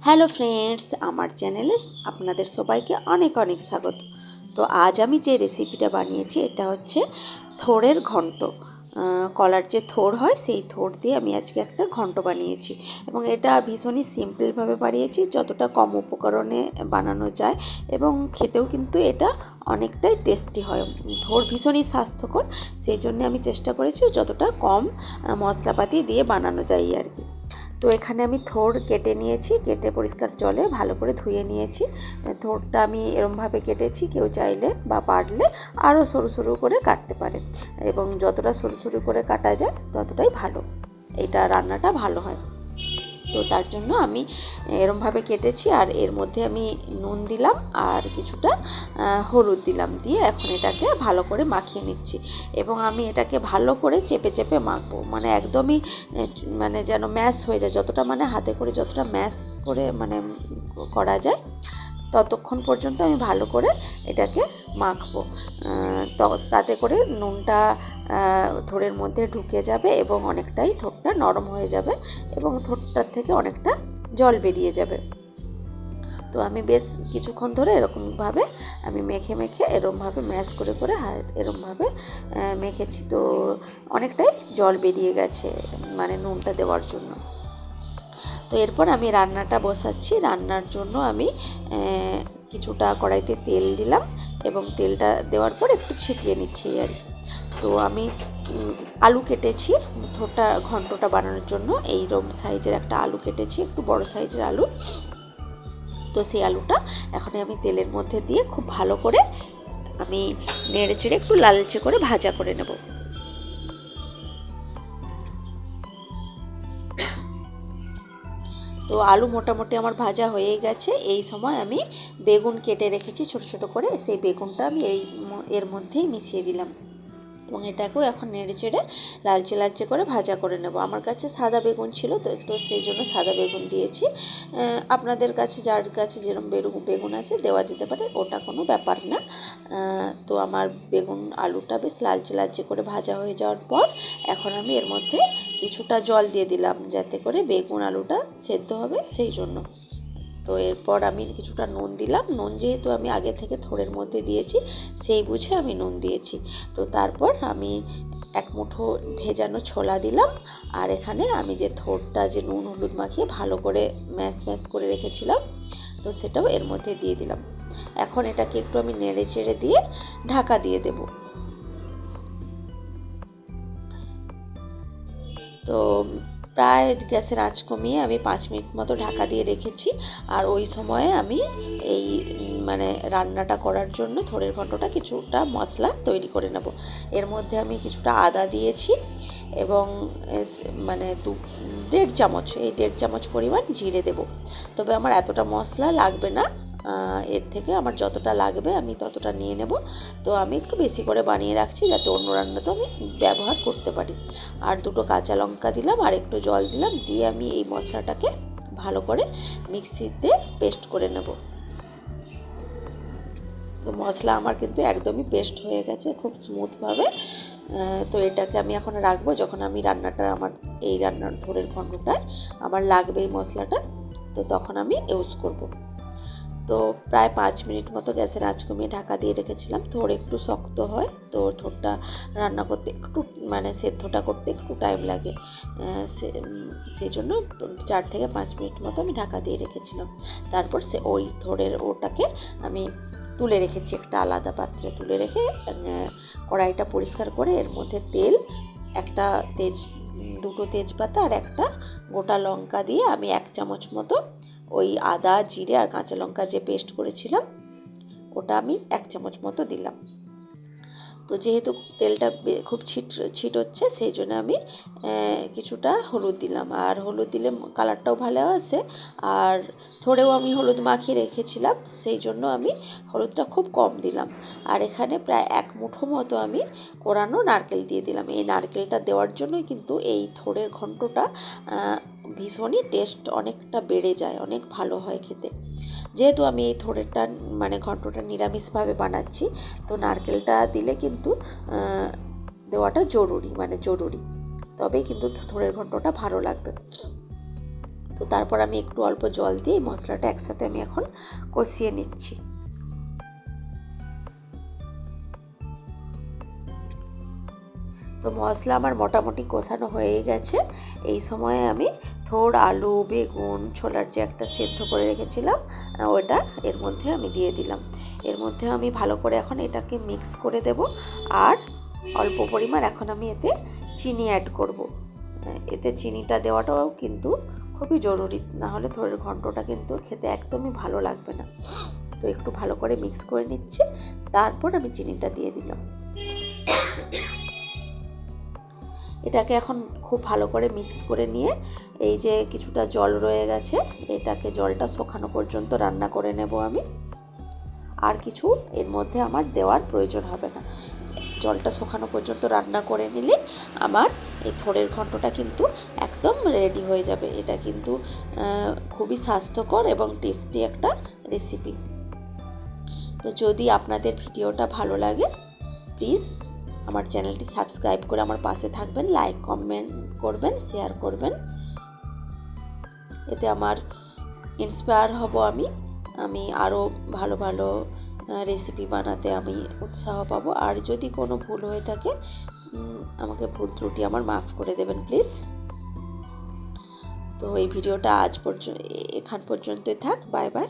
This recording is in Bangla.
হ্যালো ফ্রেন্ডস, আমার চ্যানেলে আপনাদের সবাইকে অনেক অনেক স্বাগত। তো আজ আমি যে রেসিপিটা বানিয়েছি এটা হচ্ছে থোড়ের ঘন্ট। কলার যে থোড় হয় সেই থোড় দিয়ে আমি আজকে একটা ঘন্ট বানিয়েছি এবং এটা ভীষণই সিম্পলভাবে বানিয়েছি, যতটা কম উপকরণে বানানো যায় এবং খেতেও কিন্তু এটা অনেকটাই টেস্টি হয়। থোড় ভীষণই স্বাস্থ্যকর, সেই জন্য আমি চেষ্টা করেছি যতটা কম মশলাপাতি দিয়ে বানানো যায় আর কি। তো এখানে আমি থোড় কেটে নিয়েছি, কেটে পরিষ্কার জলে ভালো করে ধুয়ে নিয়েছি। থোড়টা আমি এরমভাবে কেটেছি, কেউ চাইলে বা পারলে আরও সরু সরু করে কাটতে পারে এবং যতটা সরু সরু করে কাটা যায় ততটাই ভালো, এটা রান্নাটা ভালো হয়। তো তার জন্য আমি এরমভাবে কেটেছি আর এর মধ্যে আমি নুন দিলাম আর কিছুটা হলুদ দিলাম, দিয়ে এখন এটাকে ভালো করে মাখিয়ে নিচ্ছি এবং আমি এটাকে ভালো করে চেপে চেপে মাখবো, মানে একদমই মানে যেন ম্যাশ হয়ে যায়, যতটা মানে হাতে করে যতটা ম্যাশ করে মানে করা যায় ততক্ষণ পর্যন্ত আমি ভালো করে এটাকে মাখবো। তাতে করে নুনটা থোড়ের মধ্যে ঢুকে যাবে এবং অনেকটাই থোড়টা নরম হয়ে যাবে এবং থোড়টার থেকে অনেকটা জল বেরিয়ে যাবে। তো আমি বেশ কিছুক্ষণ ধরে এরকমভাবে আমি মেখে মেখে এরমভাবে ম্যাশ করে করে এরমভাবে মেখেছি। তো অনেকটাই জল বেরিয়ে গেছে মানে নুনটা দেওয়ার জন্য। তো এরপর আমি রান্নাটা বসাচ্ছি। রান্নার জন্য আমি কিছুটা কড়াইতে তেল দিলাম এবং তেলটা দেওয়ার পর একটু ছিটিয়ে নিচ্ছি আর কি। তো আমি আলু কেটেছি ঘন্টটা বানানোর জন্য, এইরকম সাইজের একটা আলু কেটেছি, একটু বড় সাইজের আলু। তো সেই আলুটা এখন আমি তেলের মধ্যে দিয়ে খুব ভালো করে আমি নেড়ে চেড়ে একটু লালচে করে ভাজা করে নেব। তো আলু মোটামুটি আমার ভাজা হয়ে গেছে। এই সময় আমি বেগুন কেটে রেখেছি ছোট ছোট করে, সেই বেগুনটা আমি এর মধ্যেই মিশিয়ে দিলাম এবং এটাকেও এখন নেড়ে চেড়ে লালচে লালচে করে ভাজা করে নেব। আমার কাছে সাদা বেগুন ছিল, তো সেই জন্য সাদা বেগুন দিয়েছি। আপনাদের কাছে যার কাছে যেরকম বেগুন আছে দেওয়া যেতে পারে, ওটা কোনো ব্যাপার না। তো আমার বেগুন আলুটা বেশ লালচে লালচে করে ভাজা হয়ে যাওয়ার পর এখন আমি এর মধ্যে কিছুটা জল দিয়ে দিলাম, যাতে করে বেগুন আলুটা সেদ্ধ হবে সেই জন্য। তো এরপর আমি কিছুটা নুন দিলাম, নুন যেহেতু আমি আগে থেকে থোড়ের মধ্যে দিয়েছি সেই বুঝে আমি নুন দিয়েছি। তো তারপর আমি এক মুঠো ভেজানো ছোলা দিলাম আর এখানে আমি যে থোড়টা যে নুন হলুদ মাখিয়ে ভালো করে ম্যাশ করে রেখেছিলাম তো সেটাও এর মধ্যে দিয়ে দিলাম। এখন এটাকে একটু আমি নেড়ে চেড়ে দিয়ে ঢাকা দিয়ে দেব। তো প্রায় গ্যাসের আঁচ কমিয়ে আমি 5 মিনিট মতো ঢাকা দিয়ে রেখেছি আর ওই সময়ে আমি এই মানে রান্নাটা করার জন্য থোড়ের ঘন্টটা কিছুটা মশলা তৈরি করে নেব। এর মধ্যে আমি কিছুটা আদা দিয়েছি এবং মানে 1.5 চামচ, এই 1.5 চামচ পরিমাণ জিরে দেব। তবে আমার এতটা মশলা লাগবে না, এর থেকে আমার যতটা লাগবে আমি ততটা নিয়ে নেব। তো আমি একটু বেশি করে বানিয়ে রাখছি যাতে অন্য রান্নাতেও আমি ব্যবহার করতে পারি। আর 2টো কাঁচা লঙ্কা দিলাম আর একটু জল দিলাম, দিয়ে আমি এই মশলাটাকে ভালো করে মিক্সিতে পেস্ট করে নেব। তো মশলা আমার কিন্তু একদমই পেস্ট হয়ে গেছে খুব স্মুথভাবে। তো এটাকে আমি এখন রাখবো, যখন আমি আমার এই রান্নার থোড়ের ঘন্টটায় আমার লাগবে এই মশলাটা, তো তখন আমি ইউজ করব। তো প্রায় 5 মিনিট মতো গ্যাসের আঁচ কমিয়ে ঢাকা দিয়ে রেখেছিলাম। থোড় একটু শক্ত হয়, তো থোড়টা রান্না করতে একটু মানে সেদ্ধটা করতে একটু টাইম লাগে, সেই জন্য 4 থেকে 5 মিনিট মতো আমি ঢাকা দিয়ে রেখেছিলাম। তারপর ওই থোড়ের ওটাকে আমি তুলে রেখেছি, একটা আলাদা পাত্রে তুলে রেখে কড়াইটা পরিষ্কার করে এর মধ্যে তেল, একটা 2টো তেজপাতা আর একটা গোটা লঙ্কা দিয়ে আমি 1 চামচ মতো ওই আদা জিরে আর কাঁচা লঙ্কা যে পেস্ট করেছিলাম ওটা আমি 1 চামচ মতো দিলাম। তো যেহেতু তেলটা খুব ছিটচ্ছে সেই জন্য আমি কিছুটা হলুদ দিলাম, আর হলুদ দিলে কালারটাও ভালো আসে। আর থোড়েও আমি হলুদ মাখিয়ে রেখেছিলাম সেই জন্য আমি হলুদটা খুব কম দিলাম। আর এখানে প্রায় 1 মুঠো মতো আমি কোরানো নারকেল দিয়ে দিলাম। এই নারকেলটা দেওয়ার জন্যই কিন্তু এই থোড়ের ঘন্টটা ভীষণই টেস্ট অনেকটা বেড়ে যায়, অনেক ভালো হয় খেতে। যেহেতু আমি এই থোড়েরটা মানে ঘন্টটা নিরামিষভাবে বানাচ্ছি, তো নারকেলটা দিলে কিন্তু দেওয়াটা জরুরি, তবেই কিন্তু থোড়ের ঘন্টটা ভালো লাগবে। তো তারপর আমি একটু অল্প জল দিয়ে এই মশলাটা একসাথে আমি এখন কষিয়ে নিচ্ছি। তো মশলা আমার মোটামুটি কষানো হয়ে গেছে। এই সময়ে আমি থোড়, আলু, বেগুন, ছোলার যে একটা সেদ্ধ করে রেখেছিলাম ওটা এর মধ্যে আমি দিয়ে দিলাম। এর মধ্যে আমি ভালো করে এখন এটাকে মিক্স করে দেব। আর অল্প পরিমাণ এখন আমি এতে চিনি অ্যাড করব। এতে চিনিটা দেওয়াটাও কিন্তু খুবই জরুরি, না হলে থোড়ের ঘন্টটা কিন্তু খেতে একদমই ভালো লাগবে না। তো একটু ভালো করে মিক্স করে নিচ্ছি, তারপর আমি চিনিটা দিয়ে দিলাম। এটাকে এখন খুব ভালো করে মিক্স করে নিয়ে এই যে কিছুটা জল রয়ে গেছে, এটাকে জলটা শুকানো পর্যন্ত রান্না করে নেব আমি। আর কিছু এর মধ্যে আমার দেওয়ার প্রয়োজন হবে না। জলটা শুকানো পর্যন্ত রান্না করে নিলে আমার এই থোড়ের ঘন্টটা কিন্তু একদম রেডি হয়ে যাবে। এটা কিন্তু খুবই স্বাস্থ্যকর এবং টেস্টি একটা রেসিপি। তো যদি আপনাদের ভিডিওটা ভালো লাগে, প্লিজ আমার চ্যানেলটি সাবস্ক্রাইব করে আমার পাশে থাকবেন, লাইক কমেন্ট করবেন, শেয়ার করবেন। এতে আমার ইন্সপায়ার হব আমি আরও ভালো ভালো রেসিপি বানাতে আমি উৎসাহ পাবো। আর যদি কোনো ভুল হয়ে থাকে আমাকে ভুল ত্রুটি আমার মাফ করে দেবেন প্লিজ। তো এই ভিডিওটা আজ পর্যন্ত এখান পর্যন্তই থাক। Bye bye.